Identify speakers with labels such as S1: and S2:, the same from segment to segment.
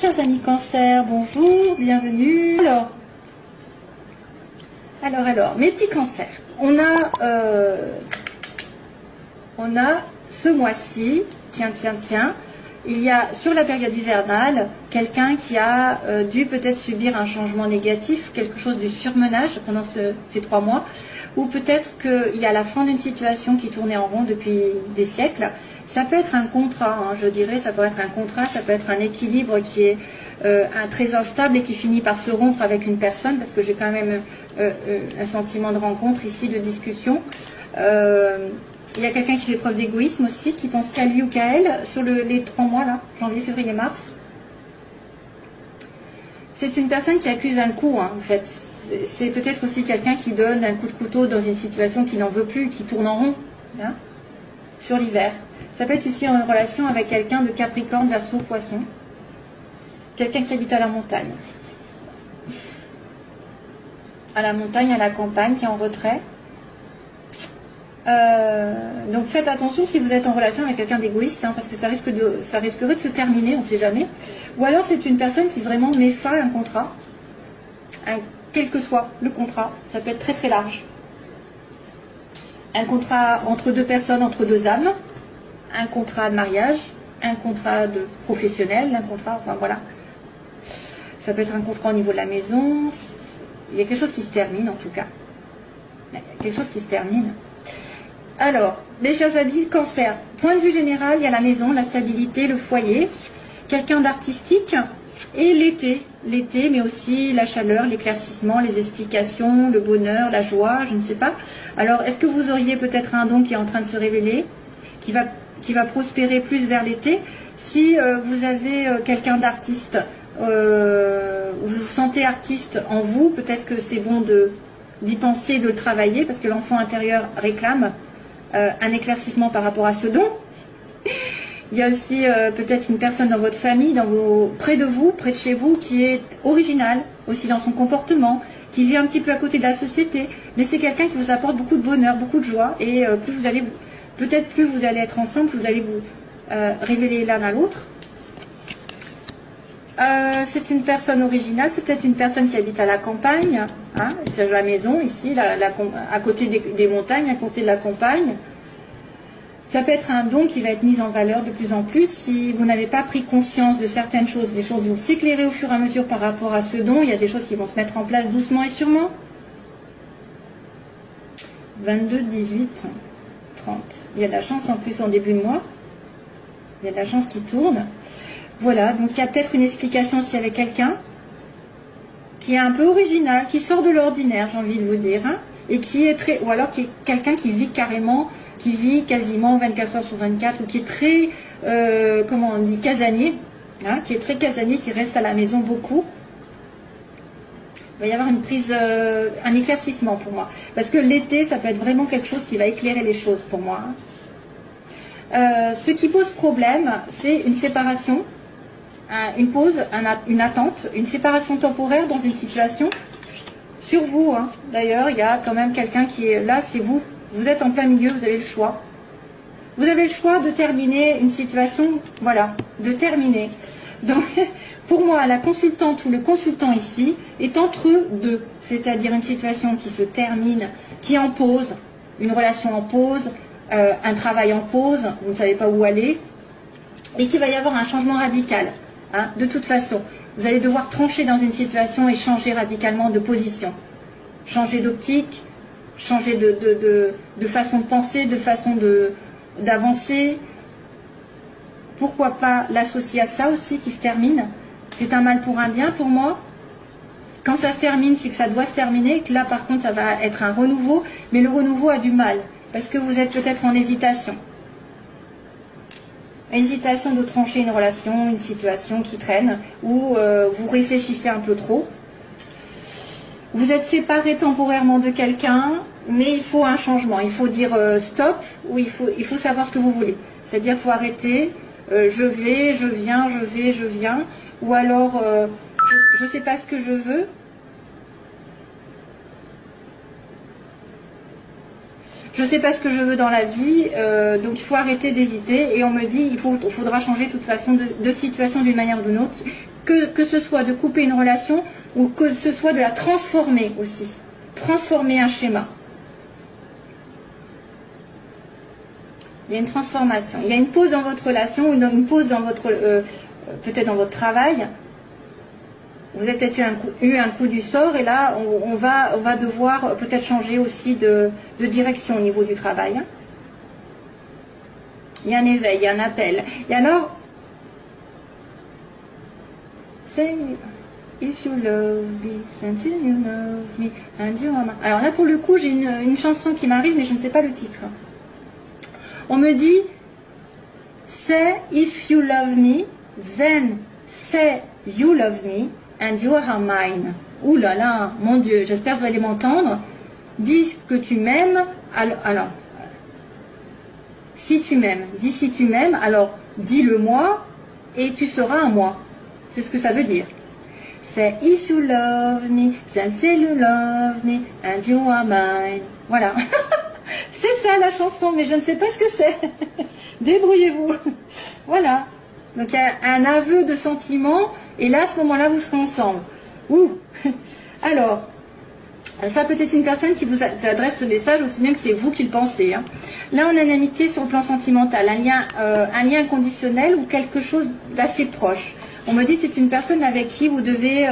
S1: chers amis Cancer, bonjour, bienvenue. Alors, mes petits cancers, on a ce mois-ci, tiens, il y a sur la période hivernale quelqu'un qui a dû peut-être subir un changement négatif, quelque chose du surmenage pendant ces 3 mois, ou peut-être qu'il y a la fin d'une situation qui tournait en rond depuis des siècles. Ça peut être un contrat, hein, je dirais, ça peut être un contrat, ça peut être un équilibre qui est très instable et qui finit par se rompre avec une personne, parce que j'ai quand même un sentiment de rencontre ici, de discussion. Il y a quelqu'un qui fait preuve d'égoïsme aussi, qui pense qu'à lui ou qu'à elle, sur les 3 mois, là, janvier, février, mars. C'est une personne qui accuse un coup, hein, en fait. C'est peut-être aussi quelqu'un qui donne un coup de couteau dans une situation qui n'en veut plus, qui tourne en rond, hein, sur l'hiver. Ça peut être aussi en relation avec quelqu'un de Capricorne, Verseau, Poisson. Quelqu'un qui habite à la montagne. À la montagne, à la campagne, qui est en retrait. Donc faites attention si vous êtes en relation avec quelqu'un d'égoïste, hein, parce que ça risquerait de se terminer, on ne sait jamais. Ou alors c'est une personne qui vraiment met fin à un contrat, quel que soit le contrat, ça peut être très très large. Un contrat entre 2 personnes, entre 2 âmes, un contrat de mariage, un contrat de professionnel, un contrat, enfin voilà. Ça peut être un contrat au niveau de la maison, il y a quelque chose qui se termine en tout cas. Il y a quelque chose qui se termine. Alors, les chers amis, Cancer, point de vue général, il y a la maison, la stabilité, le foyer, quelqu'un d'artistique et l'été, mais aussi la chaleur, l'éclaircissement, les explications, le bonheur, la joie, je ne sais pas. Alors, est-ce que vous auriez peut-être un don qui est en train de se révéler, qui va prospérer plus vers l'été? Si vous avez quelqu'un d'artiste, vous vous sentez artiste en vous, peut-être que c'est bon d'y penser, de le travailler, parce que l'enfant intérieur réclame un éclaircissement par rapport à ce don. Il y a aussi peut-être une personne dans votre famille, près de vous, près de chez vous, qui est originale, aussi dans son comportement, qui vit un petit peu à côté de la société, mais c'est quelqu'un qui vous apporte beaucoup de bonheur, beaucoup de joie, et plus vous allez être ensemble, plus vous allez vous révéler l'un à l'autre. C'est une personne originale, c'est peut-être une personne qui habite à la campagne, hein, c'est la maison ici, à côté des montagnes, à côté de la campagne. Ça peut être un don qui va être mis en valeur de plus en plus. Si vous n'avez pas pris conscience de certaines choses, des choses vont s'éclairer au fur et à mesure par rapport à ce don, il y a des choses qui vont se mettre en place doucement et sûrement. 22, 18, 30. Il y a de la chance en plus en début de mois. Il y a de la chance qui tourne. Voilà, donc il y a peut-être une explication aussi avec quelqu'un qui est un peu original, qui sort de l'ordinaire, j'ai envie de vous dire, hein, et qui est très, ou alors qui est quelqu'un qui vit quasiment 24 heures sur 24, ou qui est très, comment on dit, casanier, hein, qui est très casanier, qui reste à la maison beaucoup. Il va y avoir une prise, un éclaircissement pour moi, parce que l'été, ça peut être vraiment quelque chose qui va éclairer les choses pour moi, hein. Ce qui pose problème, c'est une séparation, une pause, une attente, une séparation temporaire dans une situation. Sur vous, hein. D'ailleurs, il y a quand même quelqu'un qui est là, c'est vous. Vous êtes en plein milieu, vous avez le choix. Vous avez le choix de terminer une situation, voilà, de terminer. Donc, pour moi, la consultante ou le consultant ici est entre deux, c'est-à-dire une situation qui se termine, qui est en pause, une relation en pause, un travail en pause, vous ne savez pas où aller, et qu'il va y avoir un changement radical. Hein, de toute façon, vous allez devoir trancher dans une situation et changer radicalement de position. Changer d'optique, changer de façon de penser, de façon d'avancer. Pourquoi pas l'associer à ça aussi qui se termine? C'est un mal pour un bien pour moi. Quand ça se termine, c'est que ça doit se terminer, et que là par contre ça va être un renouveau, mais le renouveau a du mal, parce que vous êtes peut-être en hésitation. Hésitation de trancher une relation, une situation qui traîne, ou vous réfléchissez un peu trop. Vous êtes séparé temporairement de quelqu'un, mais il faut un changement. Il faut dire stop, ou il faut savoir ce que vous voulez. C'est-à-dire qu'il faut arrêter, je vais, je viens, je vais, je viens, ou alors je ne sais pas ce que je veux. Je ne sais pas ce que je veux dans la vie, donc il faut arrêter d'hésiter. Et on me dit il faudra changer de toute façon de situation d'une manière ou d'une autre. que ce soit de couper une relation ou que ce soit de la transformer aussi. Transformer un schéma. Il y a une transformation. Il y a une pause dans votre relation ou une pause dans votre peut-être dans votre travail. Vous avez peut-être eu un coup du sort et là, on va devoir peut-être changer aussi de direction au niveau du travail. Il y a un éveil, il y a un appel. Et alors, say if you love me, until you love me, and you are mine. Alors là, pour le coup, j'ai une chanson qui m'arrive, mais je ne sais pas le titre. On me dit, say if you love me, then say you love me, and you are mine. Ouh là là, mon Dieu, j'espère que vous allez m'entendre. Dis que tu m'aimes, alors, si tu m'aimes, dis si tu m'aimes, alors dis-le moi, et tu seras un moi. C'est ce que ça veut dire. Say if you love me, then say you love me, and you are mine. Voilà. C'est ça la chanson, mais je ne sais pas ce que c'est. Débrouillez-vous. Voilà. Donc il y a un aveu de sentiment, et là, à ce moment-là, vous serez ensemble. Ouh. Alors, ça peut être une personne qui vous adresse ce message, aussi bien que c'est vous qui le pensez. Hein. Là, on a une amitié sur le plan sentimental, un lien conditionnel ou quelque chose d'assez proche. On me dit que c'est une personne avec qui vous devez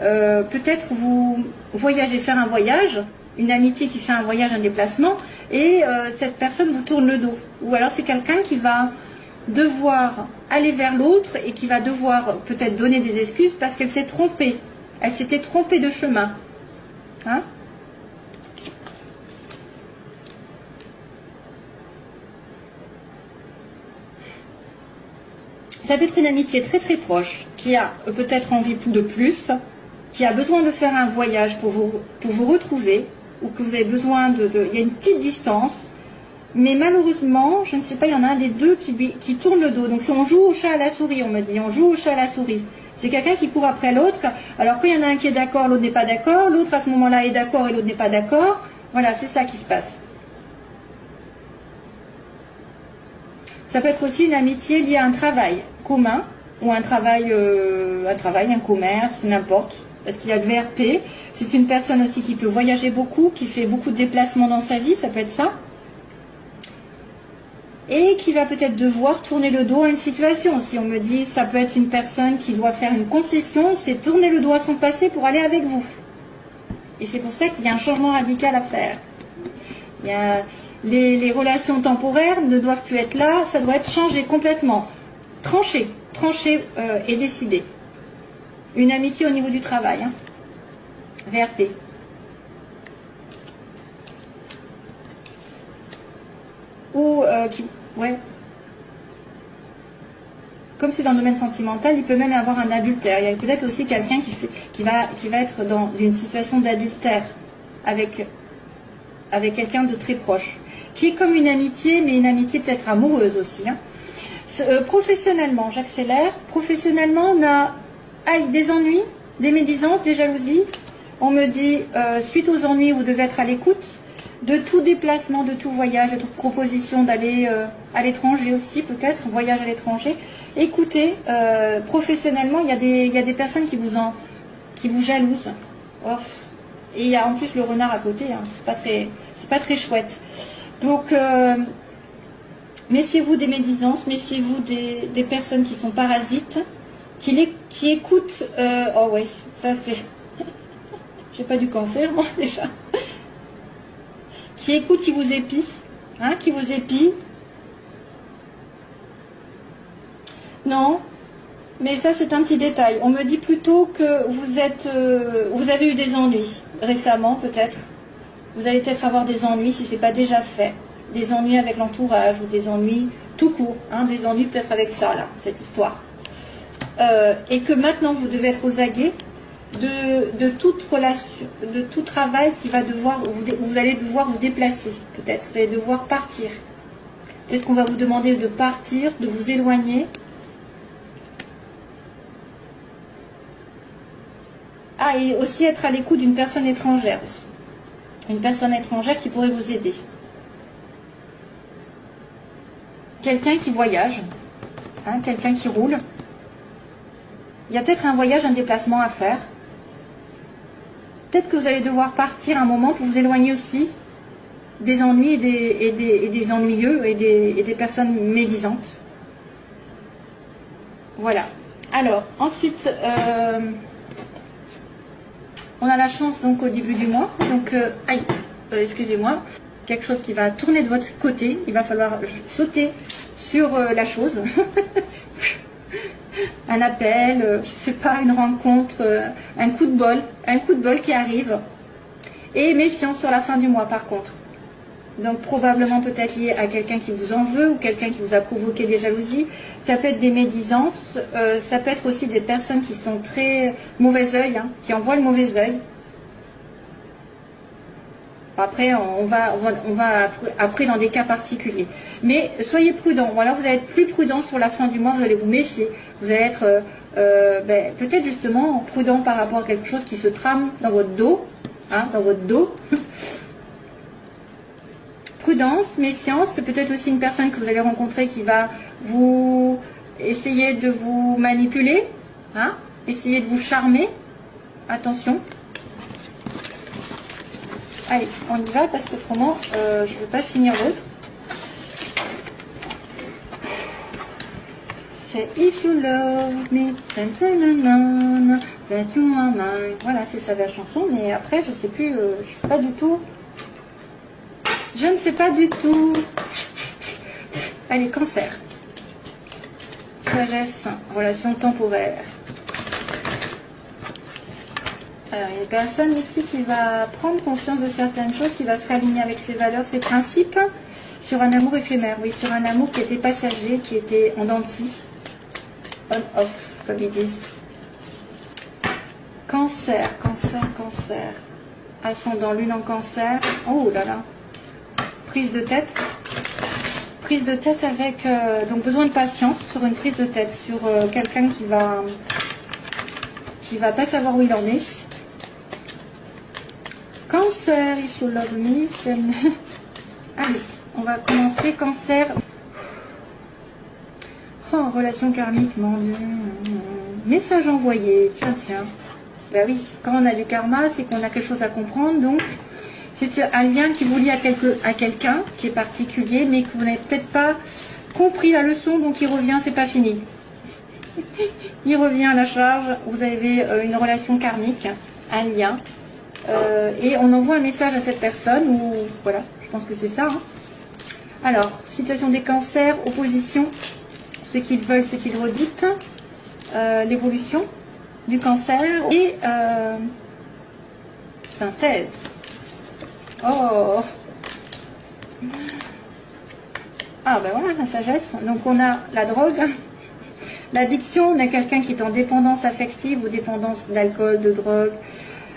S1: peut-être vous voyager, faire un voyage, une amitié qui fait un voyage, un déplacement, et cette personne vous tourne le dos. Ou alors c'est quelqu'un qui va devoir aller vers l'autre et qui va devoir peut-être donner des excuses parce qu'elle s'est trompée. Elle s'était trompée de chemin. Hein? Ça peut être une amitié très très proche, qui a peut-être envie de plus, qui a besoin de faire un voyage pour vous retrouver, ou que vous avez besoin il y a une petite distance, mais malheureusement, je ne sais pas, il y en a un des deux qui tourne le dos. Donc si on joue au chat à la souris, on me dit, on joue au chat à la souris. C'est quelqu'un qui court après l'autre. Alors quand il y en a un qui est d'accord, l'autre n'est pas d'accord, l'autre à ce moment-là est d'accord et l'autre n'est pas d'accord. Voilà, c'est ça qui se passe. Ça peut être aussi une amitié liée à un travail commun, ou un travail, un commerce, n'importe. Parce qu'il y a le VRP. C'est une personne aussi qui peut voyager beaucoup, qui fait beaucoup de déplacements dans sa vie, ça peut être ça. Et qui va peut-être devoir tourner le dos à une situation. Si on me dit, ça peut être une personne qui doit faire une concession, c'est tourner le dos à son passé pour aller avec vous. Et c'est pour ça qu'il y a un changement radical à faire. Il y a les relations temporaires ne doivent plus être là, ça doit être changé complètement. Tranché et décidé. Une amitié au niveau du travail. Hein. VRP. Ou ouais. Comme c'est dans le domaine sentimental, il peut même y avoir un adultère. Il y a peut-être aussi quelqu'un qui va être dans une situation d'adultère avec quelqu'un de très proche, qui est comme une amitié, mais une amitié peut-être amoureuse aussi. Hein. Professionnellement, j'accélère. Professionnellement, on a des ennuis, des médisances, des jalousies. On me dit, suite aux ennuis, vous devez être à l'écoute de tout déplacement, de tout voyage, de toute proposition d'aller à l'étranger aussi, peut-être, voyage à l'étranger. Écoutez, professionnellement, il y a des personnes qui vous jalousent. Oh. Et il y a en plus le renard à côté, hein. C'est pas très chouette. Donc, méfiez-vous des médisances, méfiez-vous des personnes qui sont parasites, qui écoutent. Oh oui, ça c'est. J'ai pas du cancer, moi, déjà. Qui écoutent, qui vous épient, hein, qui vous épient. Non, mais ça c'est un petit détail. On me dit plutôt que vous avez eu des ennuis récemment, peut-être. Vous allez peut-être avoir des ennuis si ce n'est pas déjà fait. Des ennuis avec l'entourage ou des ennuis tout court. Hein, des ennuis peut-être avec ça, là, cette histoire. Et que maintenant vous devez être aux aguets de toute relation, de tout travail qui va devoir, vous allez devoir vous déplacer, peut-être. Vous allez devoir partir. Peut-être qu'on va vous demander de partir, de vous éloigner. Ah, et aussi être à l'écoute d'une personne étrangère aussi. Une personne étrangère qui pourrait vous aider. Quelqu'un qui voyage, hein, quelqu'un qui roule. Il y a peut-être un voyage, un déplacement à faire. Peut-être que vous allez devoir partir un moment pour vous éloigner aussi des ennuis et des ennuyeux et des personnes médisantes. Voilà. Alors, ensuite, on a la chance donc au début du mois. Donc, aïe, excusez-moi, quelque chose qui va tourner de votre côté. Il va falloir sauter sur la chose. Un appel, je sais pas, une rencontre, un coup de bol qui arrive. Et méfiance sur la fin du mois par contre. Donc probablement peut-être lié à quelqu'un qui vous en veut ou quelqu'un qui vous a provoqué des jalousies. Ça peut être des médisances, ça peut être aussi des personnes qui sont très mauvais œil, hein, qui envoient le mauvais œil. Après, on va après dans des cas particuliers. Mais soyez prudents. Voilà, vous allez être plus prudent sur la fin du mois, vous allez vous méfier. Vous allez être peut-être justement prudent par rapport à quelque chose qui se trame dans votre dos. Hein, dans votre dos. Prudence, méfiance, c'est peut-être aussi une personne que vous allez rencontrer qui va vous essayer de vous manipuler, hein, essayer de vous charmer. Attention. Allez, on y va parce qu'autrement, je ne veux pas finir l'autre. C'est If You Love Me, that you are mine. Voilà, c'est ça la chanson, mais après, je ne sais plus, je ne sais pas du tout. Je ne sais pas du tout. Allez, Cancer. Sagesse, relation temporaire. Alors, il y a une personne ici qui va prendre conscience de certaines choses, qui va se réaligner avec ses valeurs, ses principes, sur un amour éphémère. Oui, sur un amour qui était passager, qui était en dents de scie. On-off, comme ils disent. Cancer, cancer, cancer. Ascendant lune en cancer. Oh là là. Prise de tête. Prise de tête avec donc besoin de patience sur une prise de tête, sur quelqu'un qui va pas savoir où il en est. Cancer, if you love me. Allez, on va commencer. Cancer. Oh, relation karmique, mon Dieu. Message envoyé. Tiens, tiens. Ben oui, quand on a du karma, c'est qu'on a quelque chose à comprendre. Donc, c'est un lien qui vous lie à quelqu'un qui est particulier, mais que vous n'avez peut-être pas compris la leçon, donc il revient, c'est pas fini. Il revient à la charge. Vous avez une relation karmique, un lien. Et on envoie un message à cette personne, ou voilà, je pense que c'est ça. Hein. Alors, situation des cancers, opposition, ce qu'ils veulent, ce qu'ils redoutent, l'évolution du cancer et synthèse. Oh! Ah ben voilà, la sagesse. Donc on a la drogue, l'addiction, on a quelqu'un qui est en dépendance affective ou dépendance d'alcool, de drogue.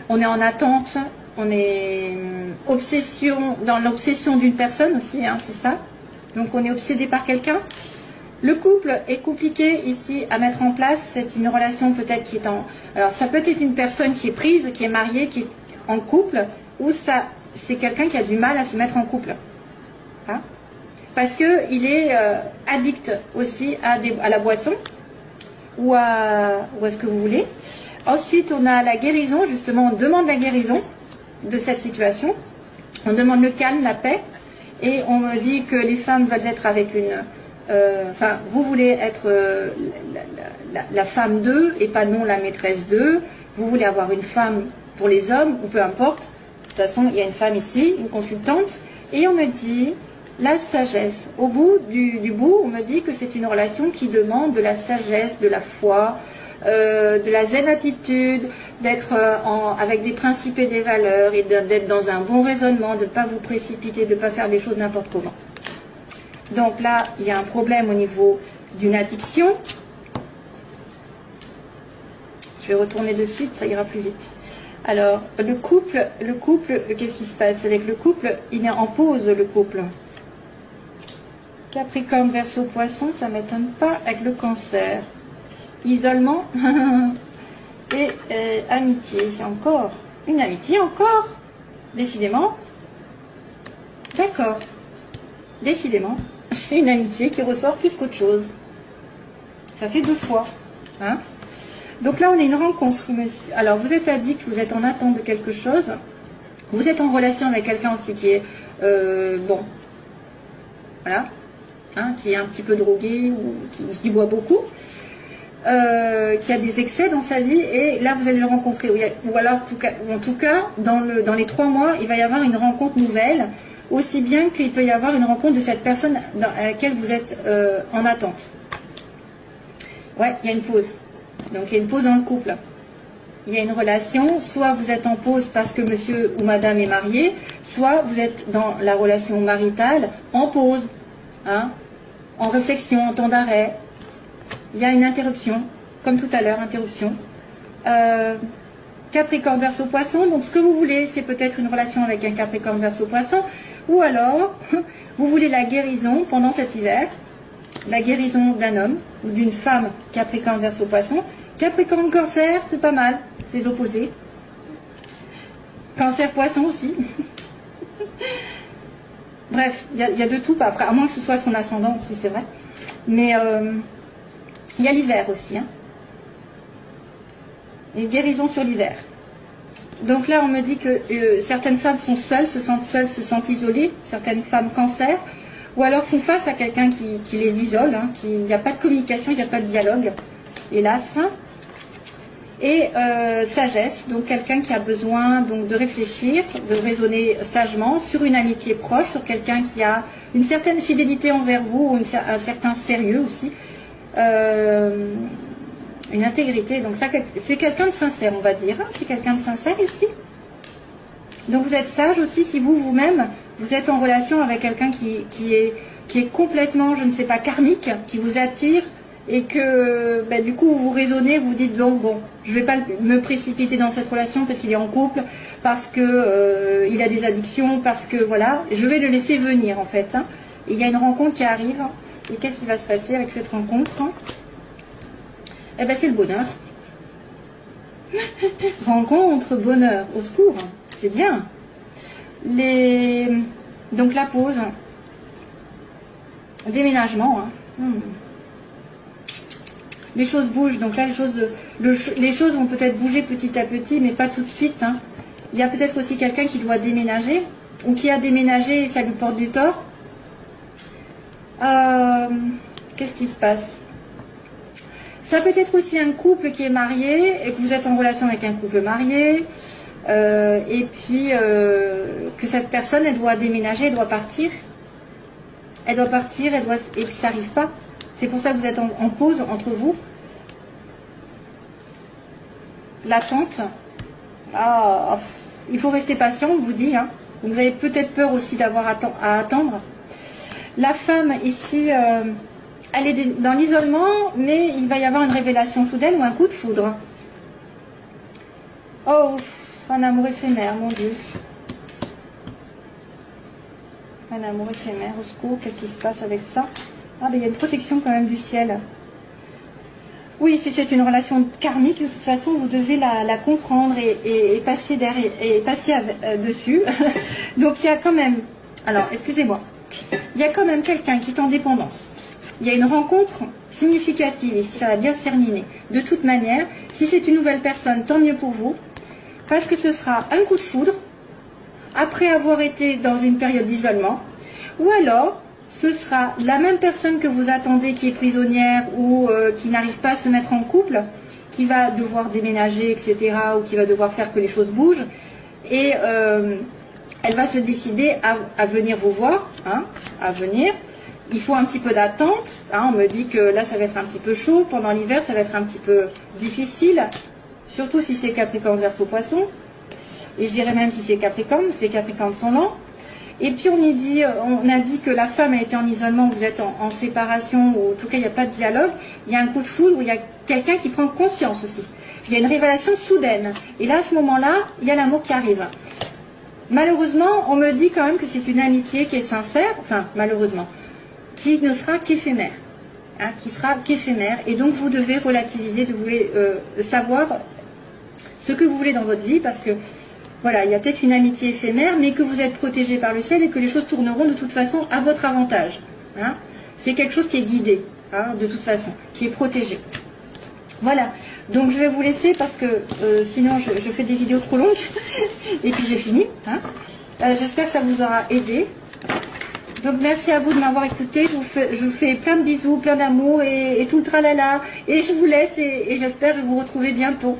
S1: On est en attente, on est dans l'obsession d'une personne aussi, hein, c'est ça. Donc on est obsédé par quelqu'un. Le couple est compliqué ici à mettre en place. C'est une relation peut-être qui est en... Alors ça peut être une personne qui est prise, qui est mariée, qui est en couple, ou ça, c'est quelqu'un qui a du mal à se mettre en couple. Hein, parce qu'il est addict aussi à la boisson, ou à ce que vous voulez. Ensuite, on a la guérison, justement, on demande la guérison de cette situation. On demande le calme, la paix, et on me dit que les femmes veulent être avec une... Enfin, vous voulez être la femme d'eux et pas non la maîtresse d'eux. Vous voulez avoir une femme pour les hommes, ou peu importe. De toute façon, il y a une femme ici, une consultante, et on me dit la sagesse. Au bout du bout, on me dit que c'est une relation qui demande de la sagesse, de la foi, de la zen attitude, d'être avec des principes et des valeurs, et d'être dans un bon raisonnement, de ne pas vous précipiter, de ne pas faire des choses n'importe comment. Donc là, il y a un problème au niveau d'une addiction. Je vais retourner de suite, ça ira plus vite. Alors, le couple, qu'est-ce qui se passe avec le couple? Il est en pause, le couple. Capricorne, Verseau, Poisson, ça ne m'étonne pas avec le cancer. Isolement et amitié. Encore une amitié, encore. Décidément. D'accord. Décidément. C'est une amitié qui ressort plus qu'autre chose. Ça fait 2 fois. Hein? Donc là, on a une rencontre. Alors, vous êtes addict, vous êtes en attente de quelque chose. Vous êtes en relation avec quelqu'un aussi qui est, bon, voilà, hein, qui est un petit peu drogué ou qui boit beaucoup, qui a des excès dans sa vie, et là, vous allez le rencontrer. Ou alors, en tout cas, dans les 3 mois, il va y avoir une rencontre nouvelle, aussi bien qu'il peut y avoir une rencontre de cette personne à laquelle vous êtes en attente. Ouais, il y a une pause. Donc, il y a une pause dans le couple. Il y a une relation, soit vous êtes en pause parce que monsieur ou madame est marié, soit vous êtes dans la relation maritale en pause, hein, en réflexion, en temps d'arrêt. Il y a une interruption, comme tout à l'heure, interruption. Capricorne Verseau Poisson, donc ce que vous voulez, c'est peut-être une relation avec un Capricorne Verseau Poisson, ou alors vous voulez la guérison pendant cet hiver, la guérison d'un homme ou d'une femme Capricorne Verseau Poisson. Capricorne Cancer, c'est pas mal, les opposés. Cancer Poisson aussi. Bref, il y a de tout, après, à moins que ce soit son ascendant aussi, c'est vrai. Mais il y a l'hiver aussi. Hein. Et guérison sur l'hiver. Donc là, on me dit que certaines femmes sont seules, se sentent isolées, certaines femmes Cancer, ou alors font face à quelqu'un qui les isole, hein, il n'y a pas de communication, il n'y a pas de dialogue, hélas. Et sagesse, donc quelqu'un qui a besoin donc, de réfléchir, de raisonner sagement sur une amitié proche, sur quelqu'un qui a une certaine fidélité envers vous, ou un certain sérieux aussi, une intégrité. Donc ça, c'est quelqu'un de sincère, on va dire. Hein, c'est quelqu'un de sincère ici. Donc vous êtes sage aussi si vous-même, vous êtes en relation avec quelqu'un qui est complètement, je ne sais pas, karmique, qui vous attire, et que bah, du coup vous raisonnez, vous dites bon, je ne vais pas me précipiter dans cette relation parce qu'il est en couple, parce que il a des addictions, parce que voilà, je vais le laisser venir en fait. Hein. Et il y a une rencontre qui arrive, et qu'est-ce qui va se passer avec cette rencontre? Eh bien c'est le bonheur. Rencontre, bonheur, au secours, c'est bien. Donc la pause, déménagement, hein. Les choses bougent, donc là les choses vont peut-être bouger petit à petit, mais pas tout de suite. Hein. Il y a peut-être aussi quelqu'un qui doit déménager, ou qui a déménagé et ça lui porte du tort. Qu'est-ce qui se passe? Ça peut être aussi un couple qui est marié, et que vous êtes en relation avec un couple marié, et puis que cette personne, elle doit déménager, elle doit partir. Elle doit partir, et puis ça n'arrive pas. C'est pour ça que vous êtes en pause entre vous. L'attente. Ah, il faut rester patient, on vous dit. Hein. Vous avez peut-être peur aussi d'avoir à attendre. La femme ici, elle est dans l'isolement, mais il va y avoir une révélation soudaine ou un coup de foudre. Oh, un amour éphémère, mon Dieu. Un amour éphémère, au secours, qu'est-ce qui se passe avec ça? Ah, ben il y a une protection quand même du ciel. Oui, si c'est une relation karmique, de toute façon, vous devez la comprendre et passer derrière, et passer dessus. Donc il y a quand même, alors excusez-moi, il y a quand même quelqu'un qui est en dépendance. Il y a une rencontre significative et ça va bien se terminer. De toute manière, si c'est une nouvelle personne, tant mieux pour vous, parce que ce sera un coup de foudre, après avoir été dans une période d'isolement, ou alors ce sera la même personne que vous attendez qui est prisonnière ou qui n'arrive pas à se mettre en couple, qui va devoir déménager, etc., ou qui va devoir faire que les choses bougent, et elle va se décider à venir vous voir, hein, à venir. Il faut un petit peu d'attente, hein, on me dit que là ça va être un petit peu chaud, pendant l'hiver ça va être un petit peu difficile, surtout si c'est Capricorne Verseau Poisson, et je dirais même si c'est Capricorne, parce que les Capricornes sont lents. Et puis on a dit que la femme a été en isolement, vous êtes en séparation, ou en tout cas il n'y a pas de dialogue, il y a un coup de foudre, où il y a quelqu'un qui prend conscience aussi. Il y a une révélation soudaine. Et là, à ce moment-là, il y a l'amour qui arrive. Malheureusement, on me dit quand même que c'est une amitié qui est sincère, enfin malheureusement, qui ne sera qu'éphémère. Hein, qui sera qu'éphémère. Et donc vous devez relativiser, vous voulez savoir ce que vous voulez dans votre vie, parce que voilà, il y a peut-être une amitié éphémère, mais que vous êtes protégé par le ciel et que les choses tourneront de toute façon à votre avantage. Hein. C'est quelque chose qui est guidé, hein, de toute façon, qui est protégé. Voilà, donc je vais vous laisser parce que sinon je fais des vidéos trop longues. Et puis j'ai fini. Hein. J'espère que ça vous aura aidé. Donc merci à vous de m'avoir écouté. Je vous fais plein de bisous, plein d'amour et tout le tralala. Et je vous laisse et j'espère vous retrouver bientôt.